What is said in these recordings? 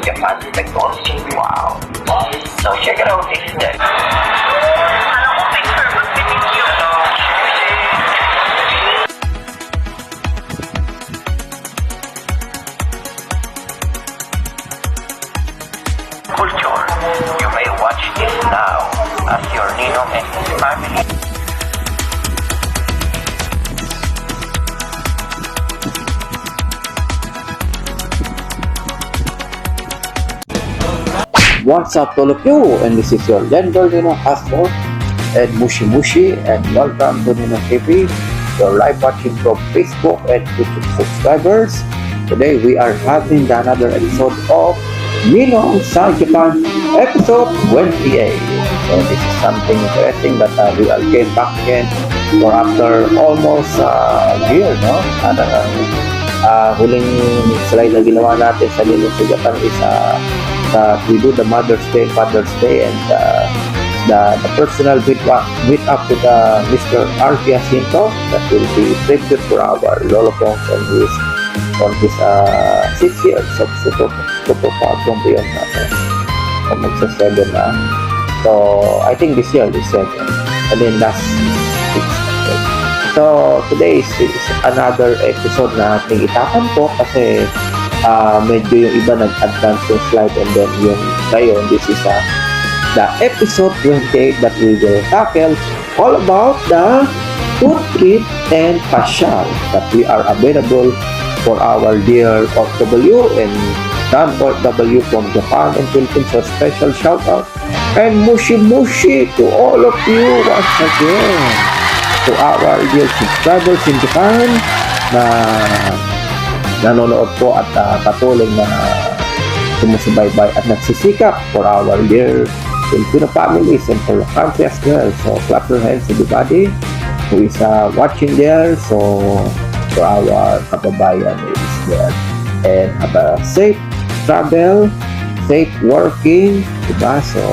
Japan technology. Wow. So check it out this next. Culture. You may watch this now as your Nino and his family. What's up to all of you, and this is your Lender Nino Castro and Mushi Mushi, and welcome to Nino TV, your live watching from Facebook and YouTube subscribers. Today we are having another episode of Nino sa Japan, episode 28. So this is something interesting that we are came back again for after almost a year, no? Huling slide na ginawa natin sa Nino sa Japan is we do the Mother's Day, Father's Day, and the personal meet up with Mr. R. Jacinto that will be tribute for our Lolo Pong on his 6 years of super beyond natin. So magsa-7 na. So I think this year is 7. And then last 6. Okay. So today is another episode na ating itapan po kasi medyo yung iba nag-advance yung slide, and then yung ngayon, this is the episode 28 that we will tackle all about the food trip and pasyal that we are available for our dear OFW and non-OFW from Japan and Philippines. So special shout out and mushi mushi to all of you once again, to our dear subscribers in Japan na nanonood po at patuloy na sumusubaybay at nagsisikap for our dear Filipino families and for the country as well. So clap your hands everybody who is watching there. So for our kababayan is there, and have a safe travel, safe working, diba? So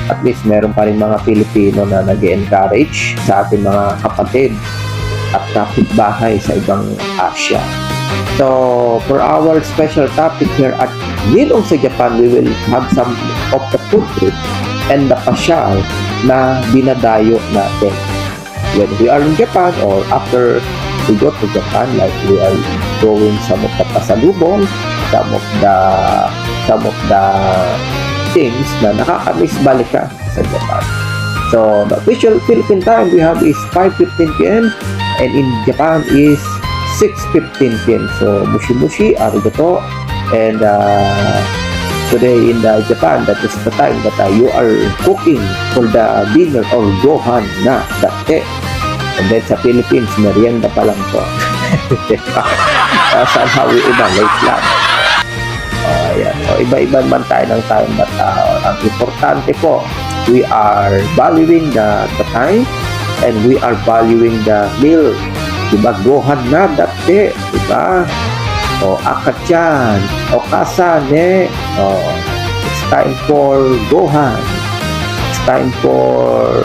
at least meron pa rin mga Pilipino na nag-encourage sa ating mga kapatid at kapitbahay sa ibang Asia. So, for our special topic here at Nino sa Japan, we will have some of the food trip and the pasyal na dinadayo natin when we are in Japan, or after we go to Japan, like we are going some of the pasalubong, some of the things na nakakamiss balikan sa Japan. So, the official Philippine time we have is 5:15 p.m. and in Japan is 6:15 p.m. So, mushi mushi, arigato. And today in Japan, that is the time that you are cooking for the dinner or gohan na dati. And then sa Philippines, merienda pa lang po. Somehow iba, late lang. Ayan. So, iba-iba man tayo ng time, but ang importante po, we are valuing the time and we are valuing the meal. Diba, gohan na dati, diba? O akachan, o kasane, it's time for gohan, it's time for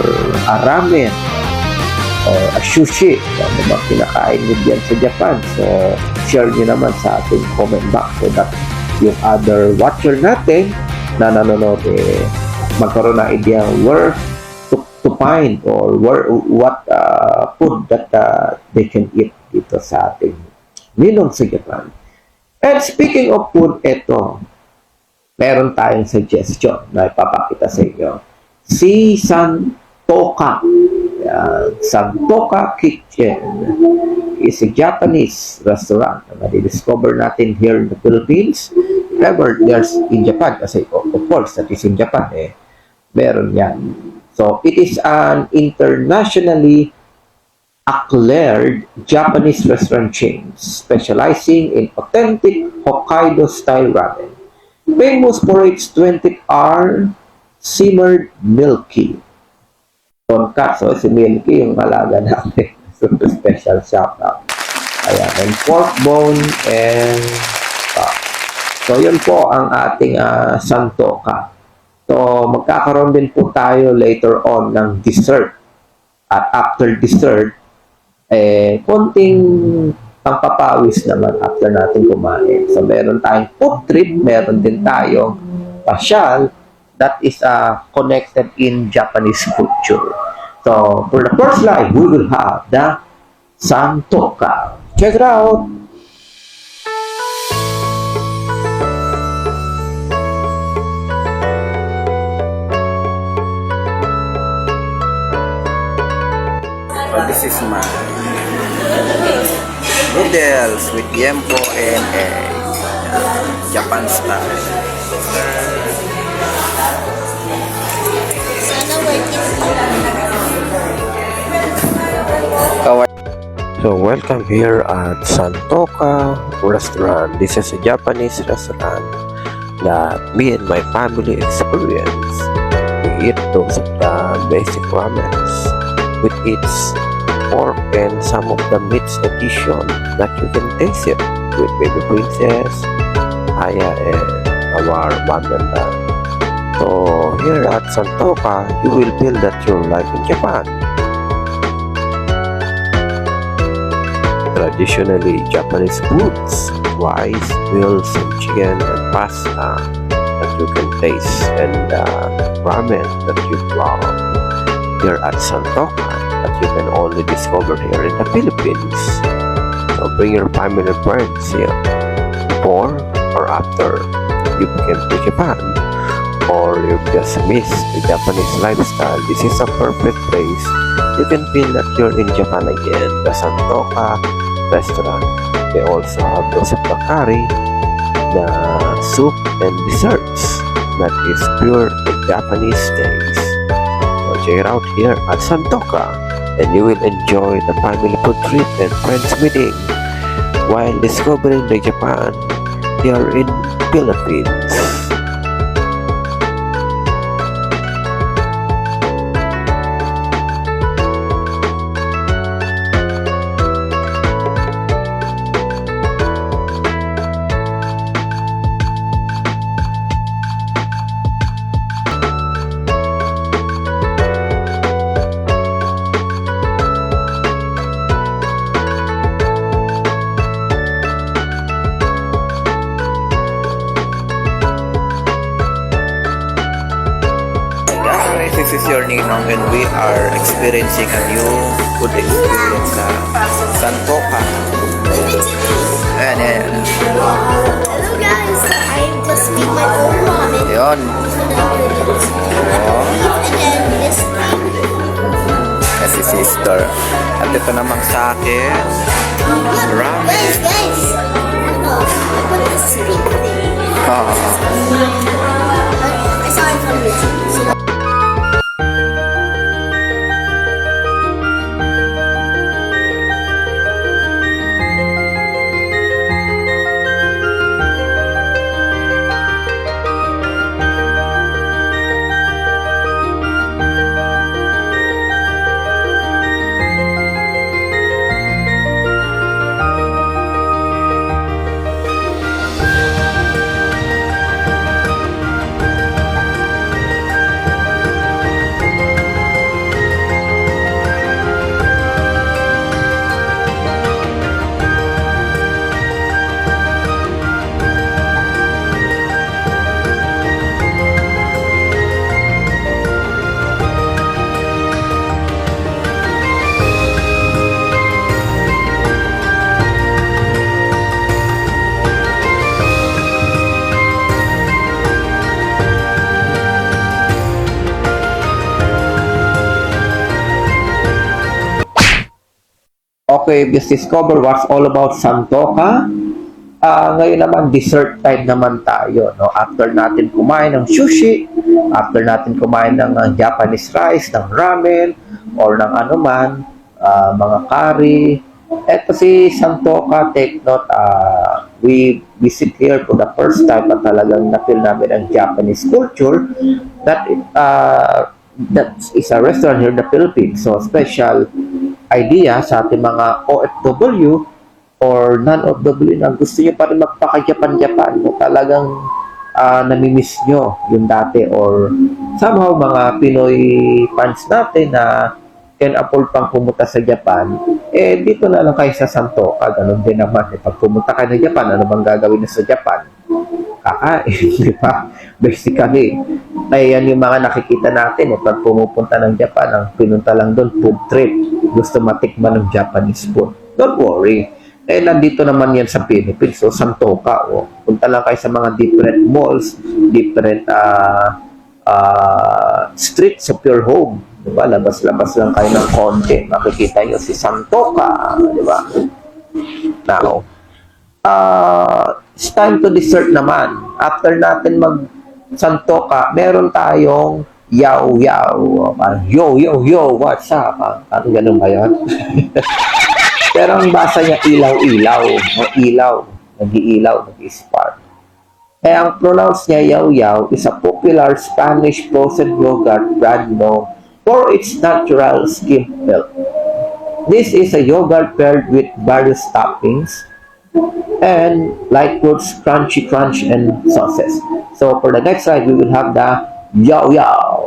ramen, or sushi. So, ano ba kinakain nyo dyan sa Japan? So, share nyo naman sa ating comment box so that yung other watcher natin na nanonood magkaroon na idea where to find or what food that they can eat dito sa ating Nino sa Japan. And speaking of food, meron tayong suggestion na ipapakita sa inyo. Si Santoka. Santoka Kitchen is a Japanese restaurant na discover natin here in the Philippines. Never there's in Japan kasi of course that is in Japan meron yan. So, it is an internationally acclaimed Japanese restaurant chain specializing in authentic Hokkaido-style ramen. Famous for its 20-hour simmered milky. Tonkatsu, si Milky, yung malaga natin. Super special shout out. Ayan, and pork bone and so, yun po ang ating Santoka. So, magkakaroon din po tayo later on ng dessert. At after dessert, konting pangpapawis naman after natin kumain. So, meron tayong food trip, meron din tayong pasyal that is connected in Japanese culture. So, for the first live, we will have the Santoka. Check it out! This is my noodles with yempo and egg. Japan style. So welcome here at Santoka restaurant. This is a Japanese restaurant that me and my family experience. We eat those basic ramens with its pork and some of the meats addition that you can taste it with Baby Princess, Aya, and our mom and dad. So here at Santoka, you will feel that you're live in Japan. Traditionally Japanese foods, rice, meals, and chicken and pasta that you can taste, and ramen that you love here at Santoka that you can only discover here in the Philippines. So bring your family and friends here before or after you came to Japan, or you just missed the Japanese lifestyle. This is a perfect place. You can feel that you're in Japan again. The Santoka restaurant. They also have those bakari, the soup and desserts that is pure Japanese taste. So check it out here at Santoka, and you will enjoy the family food trip and friends meeting while discovering the Japan here in Philippines. This is your Ninong, and we are experiencing a new food experience sa Santoka. Ayan. Hello guys, I just made my own ramen. Yun. And this Yes, si sister. At ito namang sa akin, ramen. guys, look, I put this pink thing. I saw it from YouTube. So Okay, just discover what's all about Santoka. Ngayon naman, dessert time naman tayo. No? After natin kumain ng sushi, after natin kumain ng Japanese rice, ng ramen, or ng anuman, mga curry. Eto si Santoka, take note, we visit here for the first time at talagang na-feel namin ang Japanese culture. That is a restaurant here in the Philippines. So, special idea sa ating mga OFW or non-OFW na gusto nyo pa rin magpaka-Japan-Japan, no? Talagang namimiss nyo yung dati, or somehow mga Pinoy fans natin na can afford pang pumunta sa Japan, dito na lang kayo sa Santoka. Ganun din naman. Pag pumunta kayo ng Japan, ano bang gagawin na sa Japan? Kakain, di ba? Basically. Yan yung mga nakikita natin. Pag pumupunta ng Japan, ang pinunta lang doon, food trip. Gusto matikman ng Japanese food. Don't worry. Nandito naman yan sa Philippines. So, Santoka. Punta lang kayo sa mga different malls, different streets of your home. Diba? Labas-labas lang kayo ng konti. Makikita nyo si Santoka. Diba? Now, it's time to dessert naman. After natin mag-Santoka, meron tayong yaw-yaw. Yo, what's up? Ano ganun ba yun? Pero ang basa niya ilaw-ilaw. O ilaw. Nag-iilaw, nag-spark. Kaya ang pronounce niya yaw-yaw is a popular Spanish frozen yogurt brand known for its natural skim milk. This is a yogurt paired with various toppings and light fruits, crunchy crunch, and sauces. So for the next ride, we will have the yaw-yaw.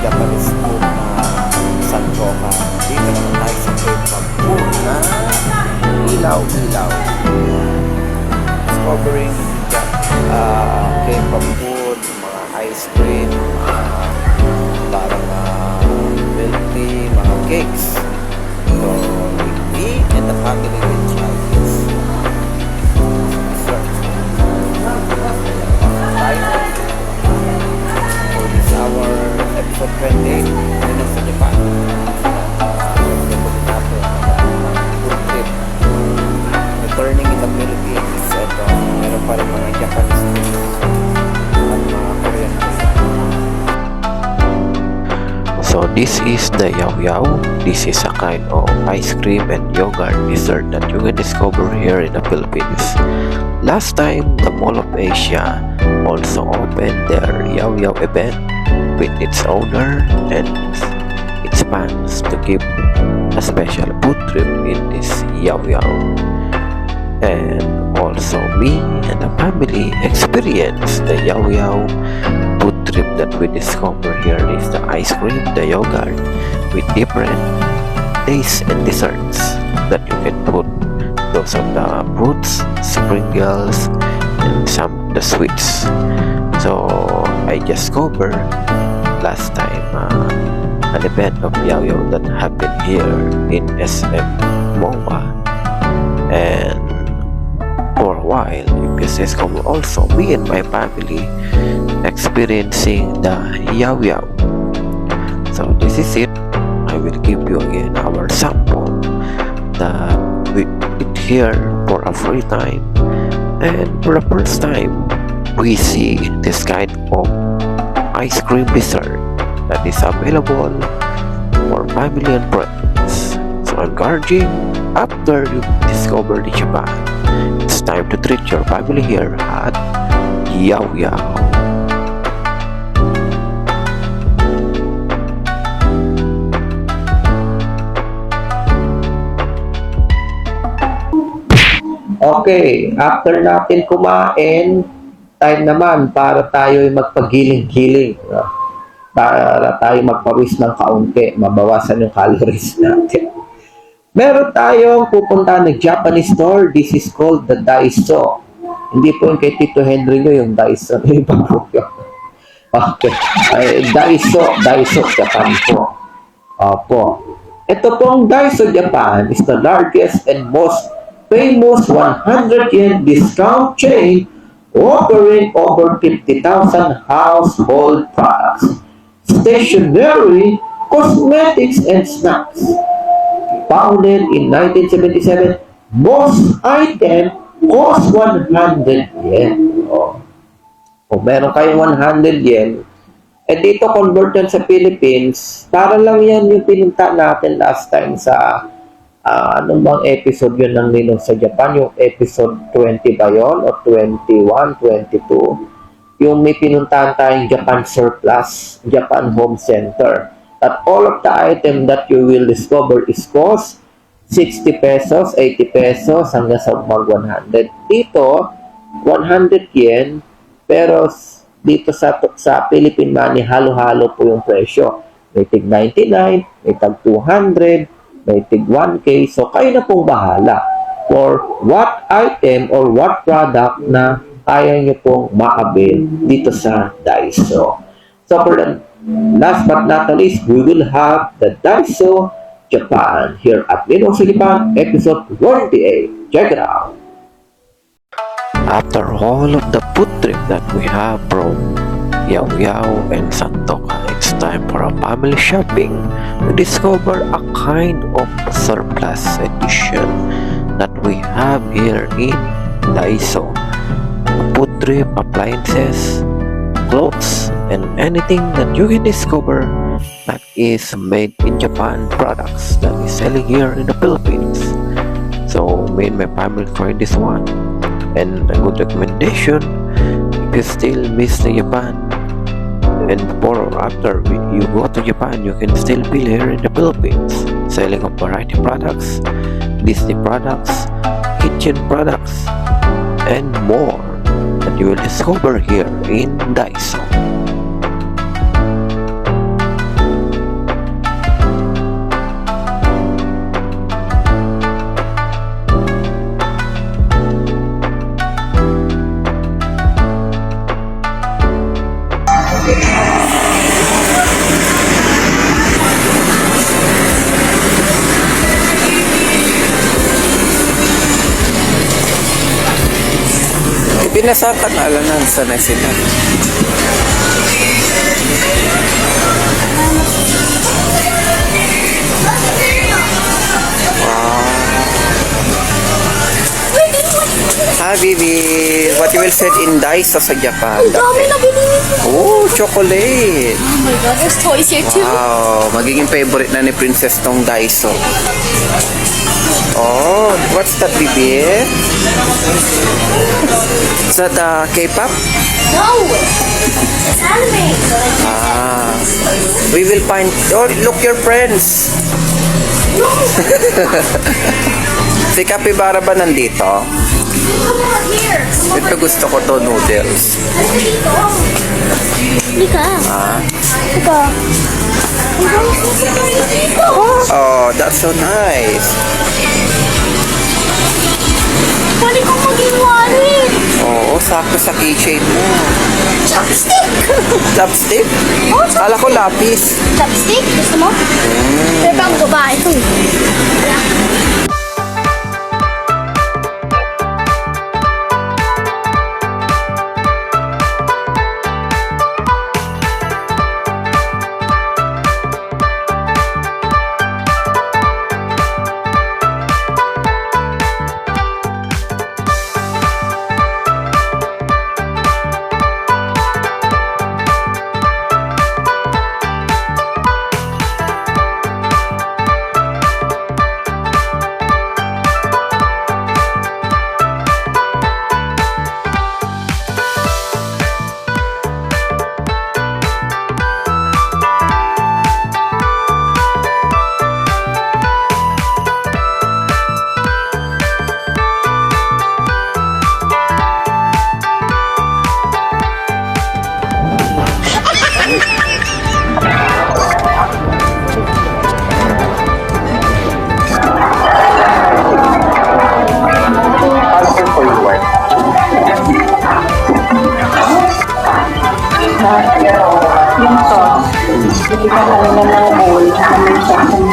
Japanese food na Santoka. Dito naman tayo sa K-pop food na ilaw-ilaw. Discovering K-pop food, mga ice cream, parang milk tea, mga cakes. So, with me and the family will try this. So, this is our episode 28 na sa Japan. Nabutin natin food trip. Returning in the Philippines at meron pa rin mga Japanese food at mga Korean food. So this is the yaw-yaw. This is a kind of ice cream and yogurt dessert that you can discover here in the Philippines. Last time, the Mall of Asia also opened their yaw-yaw event with its owner and its fans to give a special food trip in this yaw-yaw. And also me and the family experienced the yaw-yaw food trip that we discover here is the ice cream, the yogurt with different tastes and desserts that you can put those of the fruits, sprinkles, and some of the sweets. So I discovered last time an event of yaw-yaw that happened here in SM MOA, and for a while you can discover also me and my family experiencing the yaw-yaw. So this is it. I will give you again our sample that we eat here for a free time, and for the first time we see this kind of ice cream dessert that is available for family and friends. So encouraging, after you discover the Japan, it's time to treat your family here at yaw-yaw. Okay, after natin kumain, time naman para tayo magpagiling-giling. Para tayo magpawis ng kaunti, mabawasan yung calories natin. Meron tayong pupunta ng Japanese store. This is called the Daiso. Hindi po yung kay Tito Henry nyo, yung Daiso. Iba po yun. Okay. Daiso, Japan po. Opo. Ito pong Daiso Japan is the largest and most famous 100 yen discount chain offering over 50,000 household products, stationery, cosmetics, and snacks. Founded in 1977, most items cost 100 yen. Kung meron kayong 100 yen, dito convert yan sa Philippines, para lang yan yung pinunta natin last time sa anong bang episode yun ng Ninong sa Japan? Yung episode 20 ba yun? O 21, 22? Yung may pinuntahan tayong Japan Surplus, Japan Home Center. That all of the item that you will discover is cost 60 pesos, 80 pesos, hanggang sa mag 100. Dito, 100 yen, pero dito sa Philippine money, halo-halo po yung presyo. May tig 99, may tag 200, may tig 1K. So, kayo na pong bahala for what item or what product na kaya nyo pong ma-avail dito sa Daiso. So, for the last but not the least, we will have the Daiso Japan here at Ninong Silipan, episode 28. Check it out! After all of the food trip that we have from Yao Yao and Santoka, it's time for a family shopping to discover a kind of surplus edition that we have here in Daiso. Food trip, appliances, clothes, and anything that you can discover that is made in Japan products that is selling here in the Philippines. So me and my family tried this one, and a good recommendation if you still miss the Japan, and before or after you go to Japan, you can still feel here in the Philippines selling a variety of products, Disney products, kitchen products, and more that you will discover here in Daiso. Pinasatan alanan sana sila. Hi, Bibi. What you will said in Daiso sa Japan? Dami na binili ko. Oh, chocolate. Oh my god, there's toys here too. Wow, magiging favorite na ni Princess tong Daiso. Oh, what's that, Bibi? Is that K-pop? No! It's anime. Ah, we will find. Oh, look your friends. Si Capybara ba nandito? Come over here. Ito gusto ko to, noodles. Lika. Lika. Oh, that's so nice. Pwede kong maging wallet. Oo, sakto sa keychain mo. Chopstick. Chopstick? Oh, chopstick. Kala ko lapis. Chopstick? Gusto mo? Pero pang babae ito eh. Yung sauce, hindi ka kanina ng bowl, may sauce.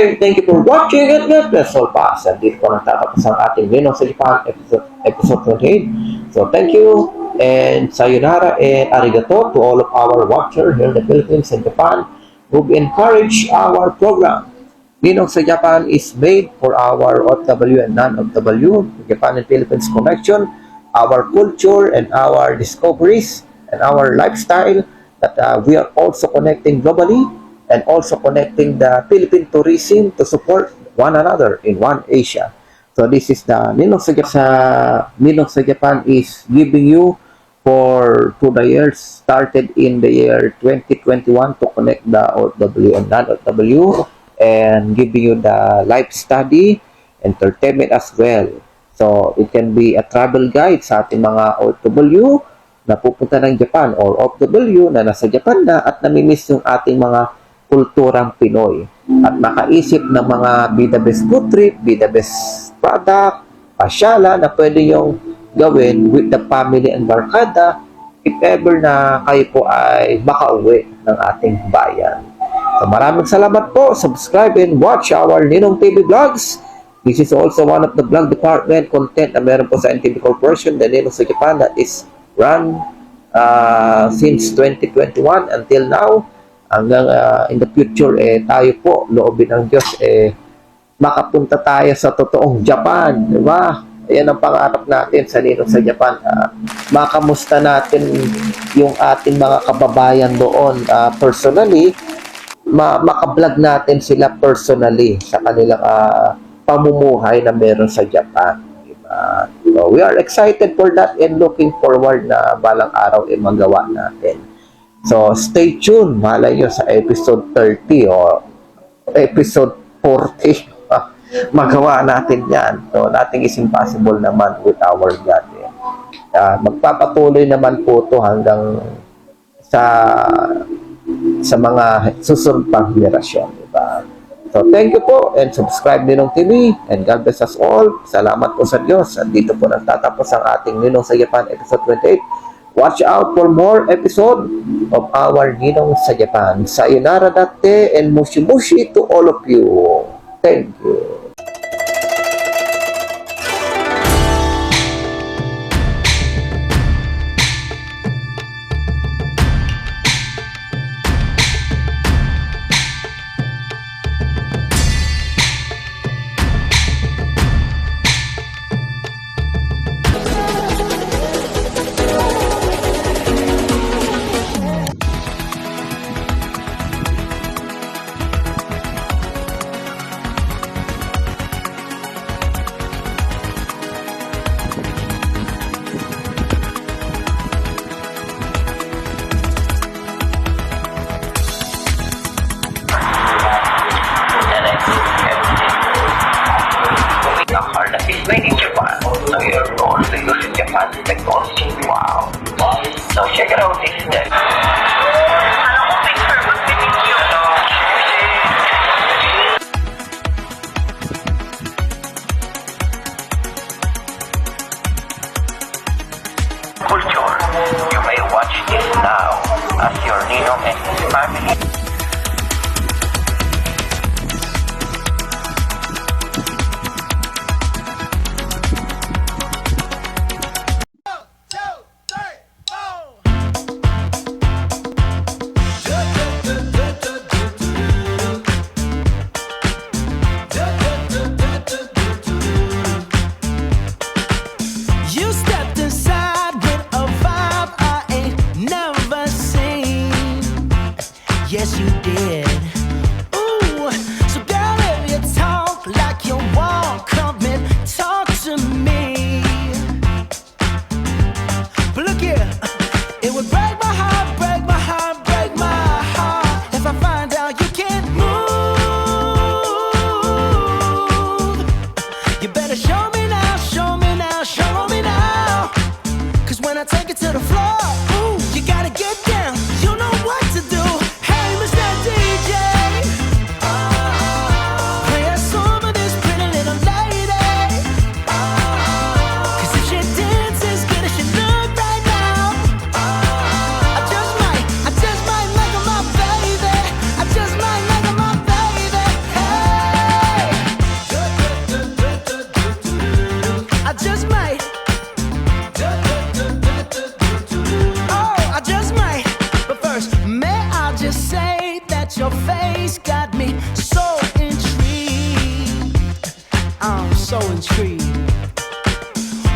saying thank you for watching and God bless all pass. At dito po nagtatapos ang ating Ninong sa Japan episode 28. So thank you and sayonara and arigato to all of our watchers here in the Philippines and Japan who encourage our program. Ninong sa Japan is made for our OFW and non-OFW, Japan and Philippines connection, our culture and our discoveries and our lifestyle that we are also connecting globally and also connecting the Philippine tourism to support one another in one Asia. So this is the Ninong sa Japan is giving you for 2 years started in the year 2021 to connect the OFW and non-OFW and giving you the life study, entertainment as well. So it can be a travel guide sa ating mga OFW na pupunta ng Japan or OFW na nasa Japan na at namimiss yung ating mga kulturang Pinoy at makaisip ng mga be the best food trip, be the best product, pasyala na pwede yung gawin with the family and barkada if ever na kayo po ay makauwi ng ating bayan. So maraming salamat po. Subscribe and watch our Ninong TV vlogs. This is also one of the vlog department content na meron po sa NTV Corporation, the Ninong sa Japan that is run since 2021 until now. Hanggang in the future, tayo po, loobin ng Diyos, makapunta tayo sa totoong Japan, di ba? Ayan ang pangarap natin sa Ninong sa Japan. Makamusta natin yung ating mga kababayan doon personally, makablog natin sila personally sa kanilang pamumuhay na meron sa Japan. Diba? So, we are excited for that and looking forward na balang araw magawa natin. So, stay tuned. Malay nyo sa episode 30 o episode 40. Magawa natin yan. So, nothing is impossible naman with our God. Magpapatuloy naman po ito hanggang sa mga susunod pang henerasyon. Diba? So, thank you po and subscribe Ninong TV and God bless us all. Salamat po sa Diyos. At dito po nagtatapos ang ating Ninong sa Japan episode 28. Watch out for more episode of our Ninong sa Japan. Sayonara date and mushi mushi to all of you. Thank you. The harness is made in Japan, so you're going to use Japan technology. Wow. So check it out instead. Culture. You may watch this now as your Ninong and his family. Yes, you did. Ooh, so girl, if you talk like you walk, come and talk to me. But look here, it would break my heart, break my heart, break my heart if I find out you can't move. You better show me now, show me now, show me now. 'Cause when I take it to the floor, ooh, you gotta get down. You know what to do. I just might make her my baby. I just might make her my baby. Hey. your face got me so intrigued. I'm so intrigued.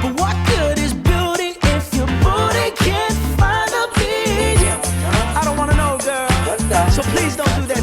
But what good is beauty if your booty can't find a beat? I don't wanna know, girl. So please don't do that.